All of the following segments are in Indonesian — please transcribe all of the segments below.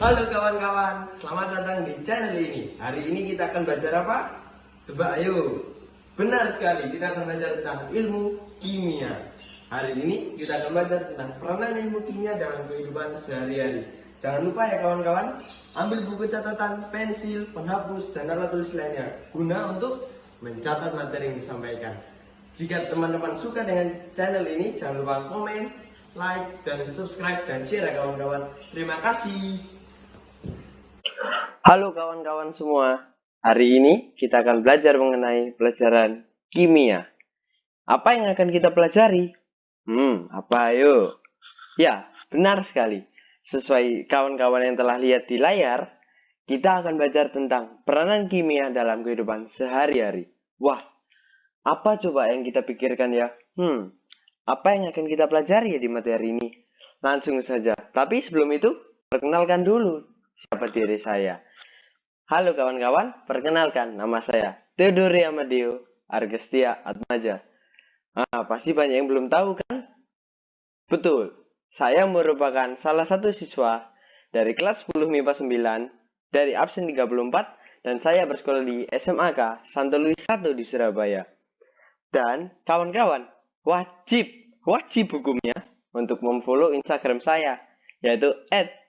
Halo kawan-kawan, selamat datang di channel ini. Hari ini kita akan belajar apa? Tebak ayo. Benar sekali, kita akan belajar tentang ilmu kimia. Hari ini kita akan belajar tentang peranan ilmu kimia dalam kehidupan sehari-hari. Jangan lupa ya kawan-kawan, ambil buku catatan, pensil, penghapus, dan alat tulis lainnya guna untuk mencatat materi yang disampaikan. Jika teman-teman suka dengan channel ini, jangan lupa komen, like, dan subscribe, dan share ya kawan-kawan. Terima kasih. Halo kawan-kawan semua, hari ini kita akan belajar mengenai pelajaran kimia. Apa yang akan kita pelajari? Apa ayo? Ya, benar sekali. Sesuai kawan-kawan yang telah lihat di layar, kita akan belajar tentang peranan kimia dalam kehidupan sehari-hari. Wah, apa coba yang kita pikirkan ya? Apa yang akan kita pelajari ya di materi ini? Langsung saja. Tapi sebelum itu, perkenalkan dulu siapa diri saya. Halo kawan-kawan, perkenalkan nama saya Theodore Amadeo Argestia Atmaja. Pasti banyak yang belum tahu kan? Betul, saya merupakan salah satu siswa dari kelas 10 MIPA 9 dari absen 34 dan saya bersekolah di SMAK Santo Luis 1 di Surabaya. Dan kawan-kawan, wajib hukumnya untuk memfollow Instagram saya, yaitu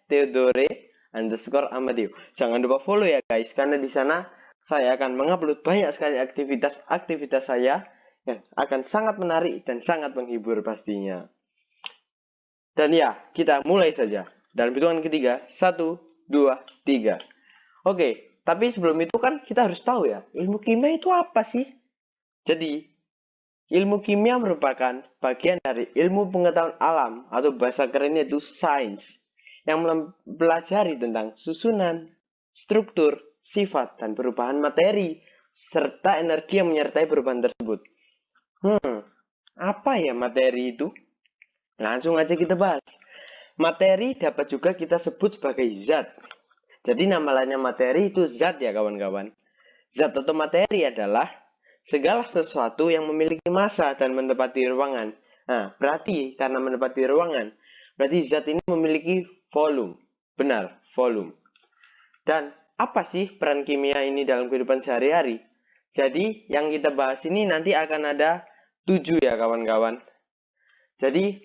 @theodore_amadeo. Jangan lupa follow ya guys, karena di sana saya akan mengupload banyak sekali aktivitas saya yang akan sangat menarik dan sangat menghibur pastinya. Dan ya, kita mulai saja. Dalam hitungan ketiga, 1, 2, 3. Oke, tapi sebelum itu kan kita harus tahu ya, ilmu kimia itu apa sih? Jadi, ilmu kimia merupakan bagian dari ilmu pengetahuan alam atau bahasa kerennya itu sains yang mempelajari tentang susunan, struktur, sifat, dan perubahan materi serta energi yang menyertai perubahan tersebut. Apa ya materi itu? Langsung aja kita bahas. Materi dapat juga kita sebut sebagai zat. Jadi nama lainnya materi itu zat ya kawan-kawan. Zat atau materi adalah segala sesuatu yang memiliki massa dan menempati ruangan. Berarti karena menempati ruangan, berarti zat ini memiliki volume. Benar, volume. Dan apa sih peran kimia ini dalam kehidupan sehari-hari? Jadi yang kita bahas ini nanti akan ada 7 ya kawan-kawan. Jadi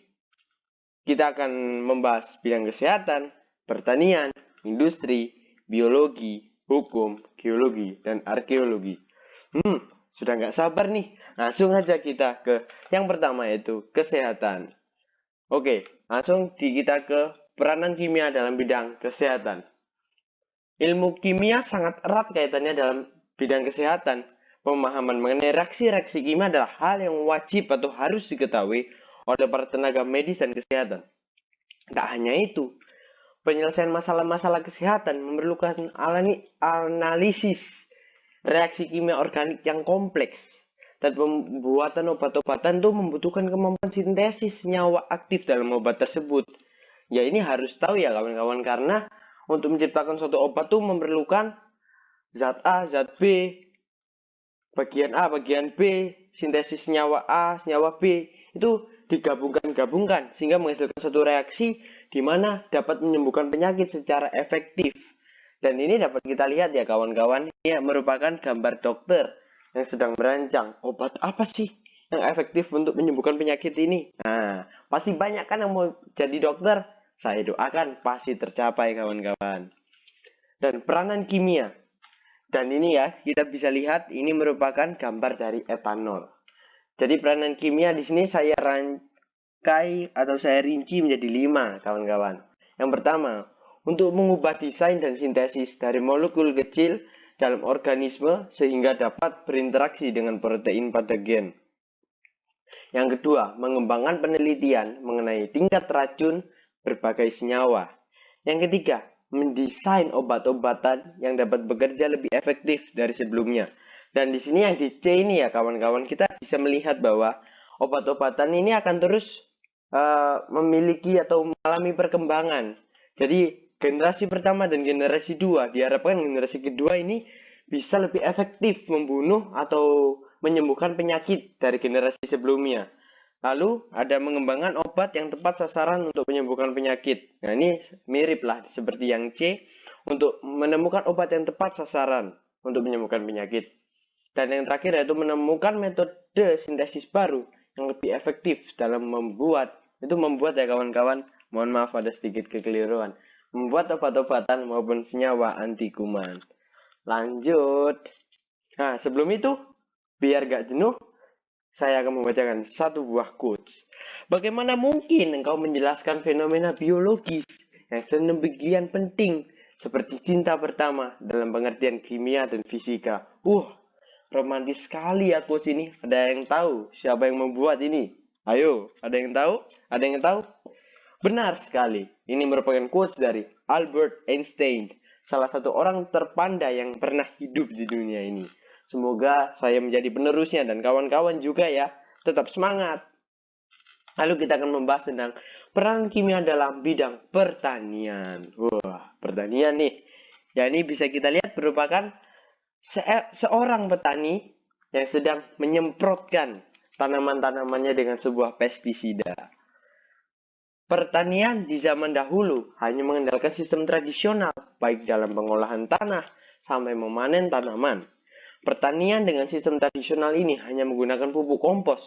kita akan membahas bidang kesehatan, pertanian, industri, biologi, hukum, geologi, dan arkeologi. Sudah nggak sabar nih, langsung aja kita ke yang pertama yaitu kesehatan. Oke, langsung kita ke peranan kimia dalam bidang kesehatan. Ilmu kimia sangat erat kaitannya dalam bidang kesehatan. Pemahaman mengenai reaksi-reaksi kimia adalah hal yang wajib atau harus diketahui oleh para tenaga medis dan kesehatan. Tak hanya itu, penyelesaian masalah-masalah kesehatan memerlukan analisis reaksi kimia organik yang kompleks, dan pembuatan obat-obatan itu membutuhkan kemampuan sintesis senyawa aktif dalam obat tersebut. Ya ini harus tahu ya kawan-kawan, karena untuk menciptakan suatu obat itu memerlukan zat A, zat B, bagian A, bagian B, sintesis senyawa A, senyawa B, itu digabungkan sehingga menghasilkan suatu reaksi di mana dapat menyembuhkan penyakit secara efektif. Dan ini dapat kita lihat ya kawan-kawan, ini merupakan gambar dokter yang sedang merancang obat apa sih yang efektif untuk menyembuhkan penyakit ini. Pasti banyak kan yang mau jadi dokter. Saya doakan pasti tercapai kawan-kawan. Dan peranan kimia. Dan ini ya, kita bisa lihat ini merupakan gambar dari etanol. Jadi peranan kimia di sini saya rangkai atau saya rinci menjadi 5 kawan-kawan. Yang pertama, untuk mengubah desain dan sintesis dari molekul kecil dalam organisme sehingga dapat berinteraksi dengan protein pada gen. Yang kedua, mengembangkan penelitian mengenai tingkat racun berbagai senyawa. Yang ketiga, mendesain obat-obatan yang dapat bekerja lebih efektif dari sebelumnya. Dan di sini yang di C ini ya kawan-kawan, kita bisa melihat bahwa obat-obatan ini akan terus memiliki atau mengalami perkembangan. Jadi generasi pertama dan generasi 2 diharapkan generasi kedua ini bisa lebih efektif membunuh atau menyembuhkan penyakit dari generasi sebelumnya. Lalu ada mengembangkan obat yang tepat sasaran untuk menyembuhkan penyakit. Nah, ini mirip lah seperti yang C, untuk menemukan obat yang tepat sasaran untuk menyembuhkan penyakit. Dan yang terakhir yaitu menemukan metode sintesis baru yang lebih efektif dalam membuat ya kawan-kawan, mohon maaf ada sedikit kekeliruan, membuat obat-obatan maupun senyawa anti kuman. Lanjut. Nah, sebelum itu, biar gak jenuh, saya akan membacakan satu buah quotes. Bagaimana mungkin engkau menjelaskan fenomena biologis yang sedemikian penting seperti cinta pertama dalam pengertian kimia dan fisika? Romantis sekali ya quotes ini. Ada yang tahu siapa yang membuat ini? Ayo, ada yang tahu? Ada yang tahu? Benar sekali. Ini merupakan quotes dari Albert Einstein, salah satu orang terpandai yang pernah hidup di dunia ini. Semoga saya menjadi penerusnya dan kawan-kawan juga ya. Tetap semangat. Lalu kita akan membahas tentang peran kimia dalam bidang pertanian. Wah, pertanian nih. Ya, ini bisa kita lihat merupakan seorang petani yang sedang menyemprotkan tanaman-tanamannya dengan sebuah pestisida. Pertanian di zaman dahulu hanya mengandalkan sistem tradisional, baik dalam pengolahan tanah sampai memanen tanaman. Pertanian dengan sistem tradisional ini hanya menggunakan pupuk kompos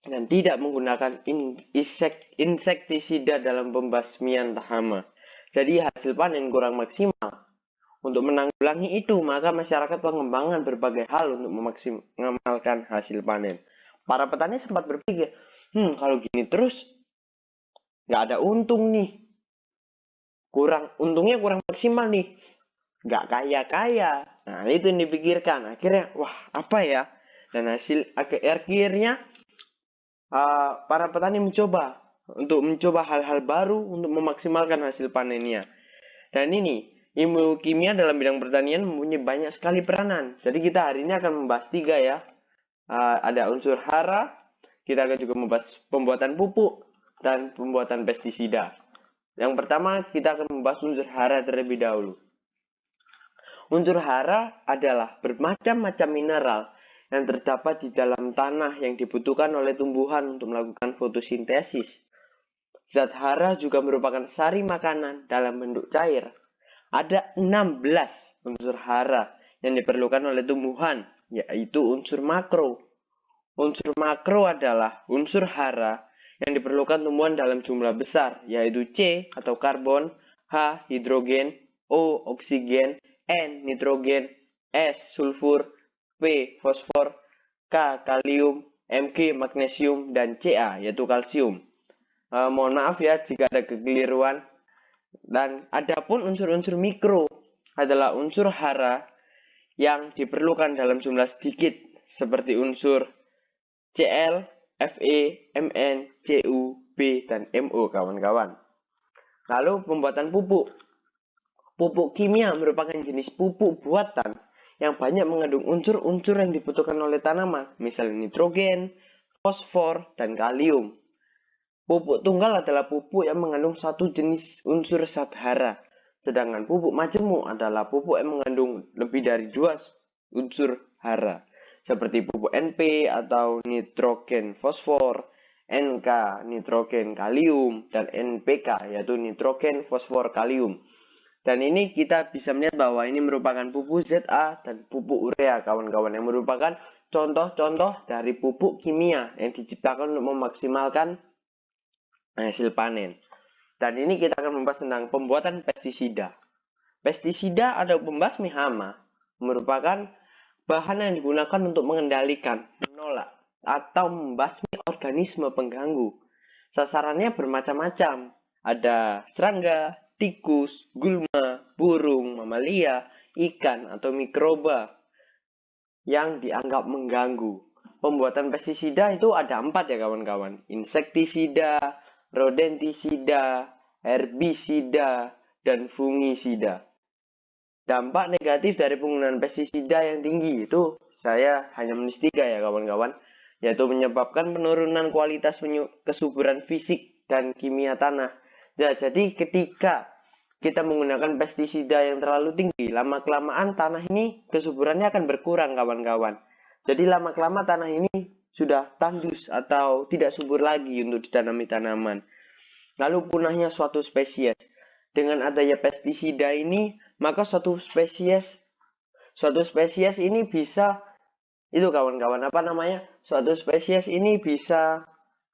dan tidak menggunakan insektisida dalam pembasmian hama. Jadi hasil panen kurang maksimal. Untuk menanggulangi itu, maka masyarakat mengembangkan berbagai hal untuk memaksimalkan hasil panen. Para petani sempat berpikir, kalau gini terus nggak ada untung nih, untungnya kurang maksimal nih, nggak kaya-kaya. Nah, itu yang dipikirkan. Akhirnya, wah, apa ya? Dan akhirnya para petani mencoba hal-hal baru untuk memaksimalkan hasil panennya. Dan ini, ilmu kimia dalam bidang pertanian mempunyai banyak sekali peranan. Jadi kita hari ini akan membahas 3 ya. Ada unsur hara, kita akan juga membahas pembuatan pupuk dan pembuatan pestisida. Yang pertama, kita akan membahas unsur hara terlebih dahulu. Unsur hara adalah bermacam-macam mineral yang terdapat di dalam tanah yang dibutuhkan oleh tumbuhan untuk melakukan fotosintesis. Zat hara juga merupakan sari makanan dalam bentuk cair. Ada 16 unsur hara yang diperlukan oleh tumbuhan, yaitu unsur makro. Unsur makro adalah unsur hara yang diperlukan tumbuhan dalam jumlah besar, yaitu C atau karbon, H hidrogen, O oksigen, N nitrogen, S sulfur, P fosfor, K kalium, Mg magnesium, dan Ca yaitu kalsium. Mohon maaf ya jika ada kekeliruan. Dan adapun unsur-unsur mikro adalah unsur hara yang diperlukan dalam jumlah sedikit seperti unsur Cl, Fe, Mn, Cu, B, dan Mo kawan-kawan. Lalu pembuatan pupuk. Pupuk kimia merupakan jenis pupuk buatan yang banyak mengandung unsur-unsur yang dibutuhkan oleh tanaman, misalnya nitrogen, fosfor, dan kalium. Pupuk tunggal adalah pupuk yang mengandung satu jenis unsur zat hara, sedangkan pupuk majemuk adalah pupuk yang mengandung lebih dari 2 unsur hara, seperti pupuk NP atau nitrogen fosfor, NK nitrogen kalium, dan NPK yaitu nitrogen fosfor kalium. Dan ini kita bisa melihat bahwa ini merupakan pupuk ZA dan pupuk urea kawan-kawan, yang merupakan contoh-contoh dari pupuk kimia yang diciptakan untuk memaksimalkan hasil panen. Dan ini kita akan membahas tentang pembuatan pestisida. Pestisida atau pembasmi hama merupakan bahan yang digunakan untuk mengendalikan, menolak, atau membasmi organisme pengganggu. Sasarannya bermacam-macam. Ada serangga, tikus, gulma, burung, mamalia, ikan, atau mikroba yang dianggap mengganggu. Pembuatan pestisida itu ada 4 ya kawan-kawan. Insektisida, rodentisida, herbisida, dan fungisida. Dampak negatif dari penggunaan pestisida yang tinggi itu saya hanya menulis 3 ya kawan-kawan, yaitu menyebabkan penurunan kualitas kesuburan fisik dan kimia tanah. Ya, jadi ketika kita menggunakan pestisida yang terlalu tinggi, lama-kelamaan tanah ini kesuburannya akan berkurang kawan-kawan. Jadi lama-kelamaan tanah ini sudah tandus atau tidak subur lagi untuk ditanami tanaman. Lalu punahnya suatu spesies. Dengan adanya pestisida ini, maka suatu spesies ini bisa itu kawan-kawan suatu spesies ini bisa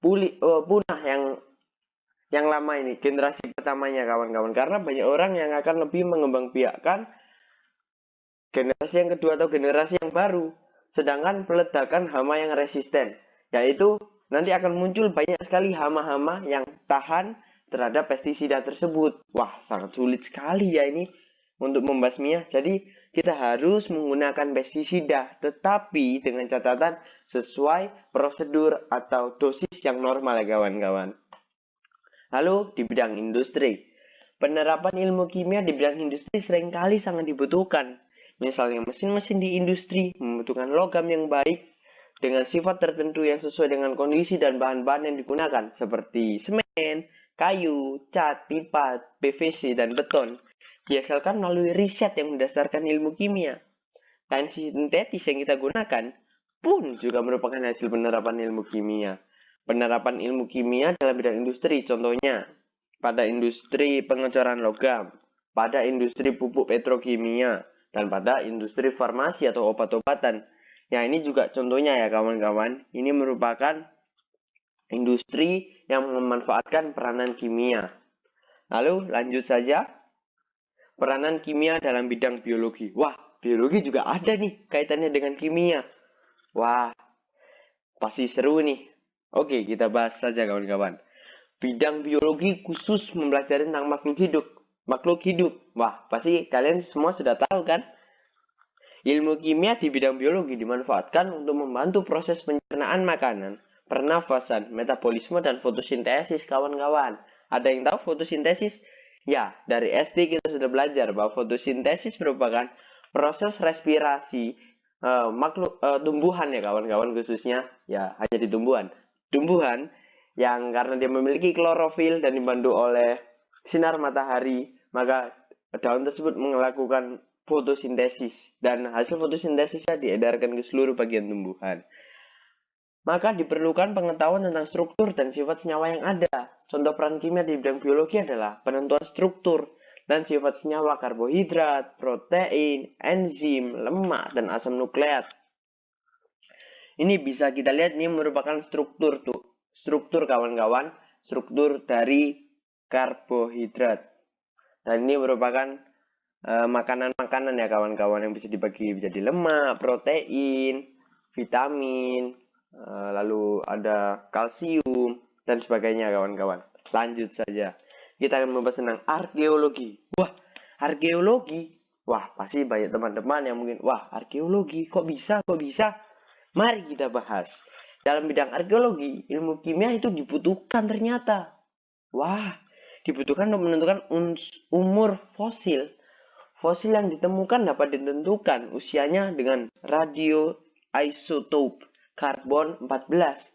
punah yang lama ini, generasi pertamanya kawan-kawan, karena banyak orang yang akan lebih mengembangbiakkan generasi yang kedua atau generasi yang baru, sedangkan peledakan hama yang resisten, yaitu nanti akan muncul banyak sekali hama-hama yang tahan terhadap pestisida tersebut. Wah, sangat sulit sekali ya ini untuk membasminya. Jadi kita harus menggunakan pestisida, tetapi dengan catatan sesuai prosedur atau dosis yang normal ya kawan-kawan. Lalu di bidang industri, penerapan ilmu kimia di bidang industri seringkali sangat dibutuhkan. Misalnya mesin-mesin di industri membutuhkan logam yang baik dengan sifat tertentu yang sesuai dengan kondisi dan bahan-bahan yang digunakan, seperti semen, kayu, cat, pipa, PVC, dan beton. Dihasilkan melalui riset yang berdasarkan ilmu kimia. Kain sintetis yang kita gunakan pun juga merupakan hasil penerapan ilmu kimia. Penerapan ilmu kimia dalam bidang industri, contohnya pada industri pengecoran logam, pada industri pupuk petrokimia, dan pada industri farmasi atau obat-obatan. Ya, ini juga contohnya ya kawan-kawan. Ini merupakan industri yang memanfaatkan peranan kimia. Lalu lanjut saja. Peranan kimia dalam bidang biologi. Wah, biologi juga ada nih kaitannya dengan kimia. Wah, pasti seru nih. Oke, kita bahas saja kawan-kawan. Bidang biologi khusus mempelajari tentang makhluk hidup. Makhluk hidup. Wah, pasti kalian semua sudah tahu kan? Ilmu kimia di bidang biologi dimanfaatkan untuk membantu proses pencernaan makanan, pernafasan, metabolisme, dan fotosintesis kawan-kawan. Ada yang tahu fotosintesis? Ya, dari SD kita sudah belajar bahwa fotosintesis merupakan proses respirasi tumbuhan ya kawan-kawan, khususnya ya hanya di tumbuhan. Tumbuhan yang karena dia memiliki klorofil dan dibantu oleh sinar matahari, maka daun tersebut melakukan fotosintesis dan hasil fotosintesisnya diedarkan ke seluruh bagian tumbuhan. Maka diperlukan pengetahuan tentang struktur dan sifat senyawa yang ada. Contoh peran kimia di bidang biologi adalah penentuan struktur dan sifat senyawa karbohidrat, protein, enzim, lemak, dan asam nukleat. Ini bisa kita lihat, ini merupakan struktur kawan-kawan, struktur dari karbohidrat. Dan ini merupakan makanan-makanan ya kawan-kawan yang bisa dibagi menjadi lemak, protein, vitamin, lalu ada kalsium dan sebagainya kawan-kawan. Lanjut saja. Kita akan membahas tentang arkeologi. Wah, arkeologi. Wah, pasti banyak teman-teman yang mungkin, wah, arkeologi kok bisa? Mari kita bahas. Dalam bidang arkeologi, ilmu kimia itu dibutuhkan ternyata. Wah, dibutuhkan untuk menentukan umur fosil. Fosil yang ditemukan dapat ditentukan usianya dengan radioisotop karbon 14.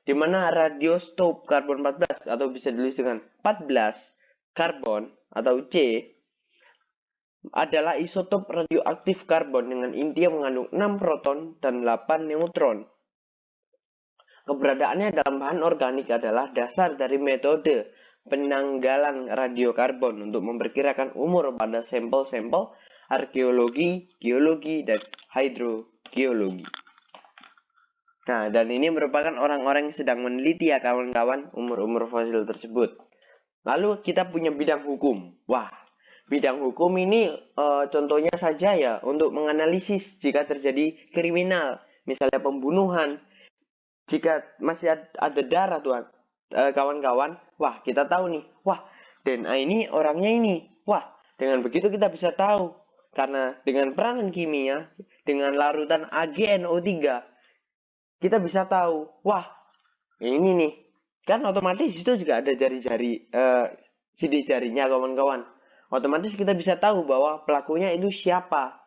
Di mana radiostop karbon 14 atau bisa ditulis dengan 14 karbon atau C adalah isotop radioaktif karbon dengan inti yang mengandung 6 proton dan 8 neutron. Keberadaannya dalam bahan organik adalah dasar dari metode penanggalan radiokarbon untuk memperkirakan umur pada sampel-sampel arkeologi, geologi, dan hidrogeologi. Nah, dan ini merupakan orang-orang yang sedang meneliti ya kawan-kawan umur-umur fosil tersebut. Lalu kita punya bidang hukum. Wah, bidang hukum ini contohnya saja ya untuk menganalisis jika terjadi kriminal, misalnya pembunuhan. Jika masih ada darah tuan, kawan-kawan, wah kita tahu nih, wah DNA ini orangnya ini. Wah, dengan begitu kita bisa tahu. Karena dengan peranan kimia, dengan larutan AgNO3, kita bisa tahu, wah ini nih. Kan otomatis itu juga ada jari-jari, sidik jarinya kawan-kawan. Otomatis kita bisa tahu bahwa pelakunya itu siapa.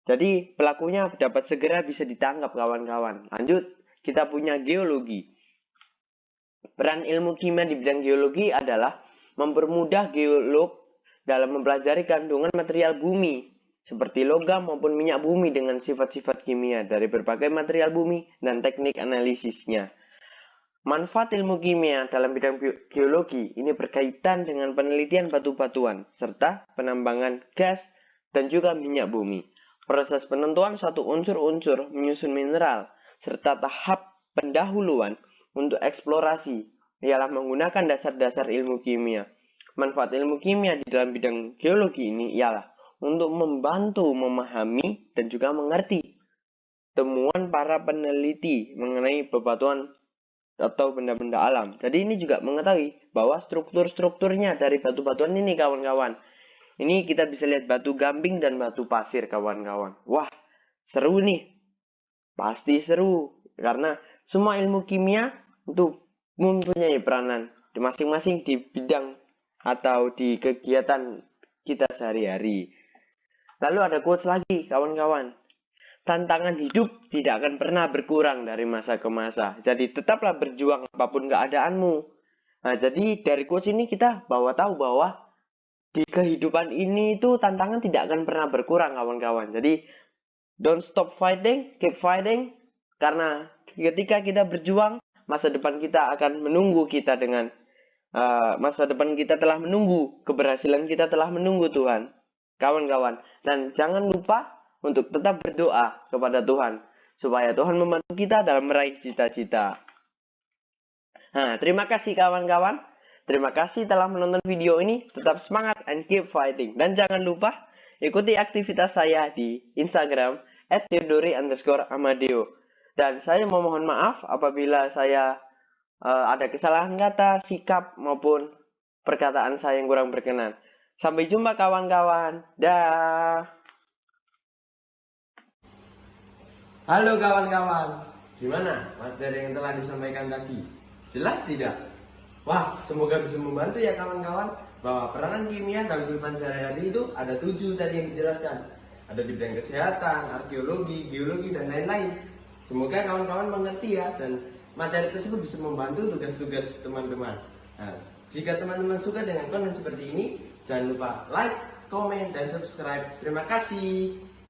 Jadi pelakunya dapat segera bisa ditangkap kawan-kawan. Lanjut, kita punya geologi. Peran ilmu kimia di bidang geologi adalah mempermudah geolog dalam mempelajari kandungan material bumi. seperti logam maupun minyak bumi dengan sifat-sifat kimia dari berbagai material bumi dan teknik analisisnya. Manfaat ilmu kimia dalam bidang geologi ini berkaitan dengan penelitian batu-batuan serta penambangan gas dan juga minyak bumi. Proses penentuan suatu unsur-unsur menyusun mineral serta tahap pendahuluan untuk eksplorasi ialah menggunakan dasar-dasar ilmu kimia. Manfaat ilmu kimia di dalam bidang geologi ini ialah untuk membantu memahami dan juga mengerti temuan para peneliti mengenai bebatuan atau benda-benda alam. Jadi ini juga mengetahui bahwa struktur-strukturnya dari batu-batuan ini kawan-kawan. Ini kita bisa lihat batu gamping dan batu pasir kawan-kawan. Wah, seru nih. Pasti seru. Karena semua ilmu kimia itu mempunyai peranan di masing-masing di bidang atau di kegiatan kita sehari-hari. Lalu ada quotes lagi kawan-kawan. Tantangan hidup tidak akan pernah berkurang dari masa ke masa. Jadi tetaplah berjuang apapun keadaanmu. Nah, jadi dari quotes ini kita tahu bahwa di kehidupan ini itu tantangan tidak akan pernah berkurang kawan-kawan. Jadi don't stop fighting, keep fighting. Karena ketika kita berjuang, masa depan kita akan menunggu kita dengan masa depan kita telah menunggu, keberhasilan kita telah menunggu Tuhan. Kawan-kawan, dan jangan lupa untuk tetap berdoa kepada Tuhan supaya Tuhan membantu kita dalam meraih cita-cita. Nah, terima kasih kawan-kawan. Terima kasih telah menonton video ini. Tetap semangat and keep fighting. Dan jangan lupa ikuti aktivitas saya di Instagram @theodori_amadeo. Dan saya memohon maaf apabila saya ada kesalahan kata, sikap maupun perkataan saya yang kurang berkenan. Sampai jumpa kawan-kawan. Dah. Halo kawan-kawan, gimana materi yang telah disampaikan tadi? Jelas tidak? Wah, semoga bisa membantu ya kawan-kawan, bahwa peranan kimia dalam kehidupan sehari-hari itu ada 7 tadi yang dijelaskan. Ada di bidang kesehatan, arkeologi, geologi, dan lain-lain. Semoga kawan-kawan mengerti ya, dan materi tersebut bisa membantu tugas-tugas teman-teman. Nah, jika teman-teman suka dengan konten seperti ini, jangan lupa like, komen, dan subscribe. Terima kasih.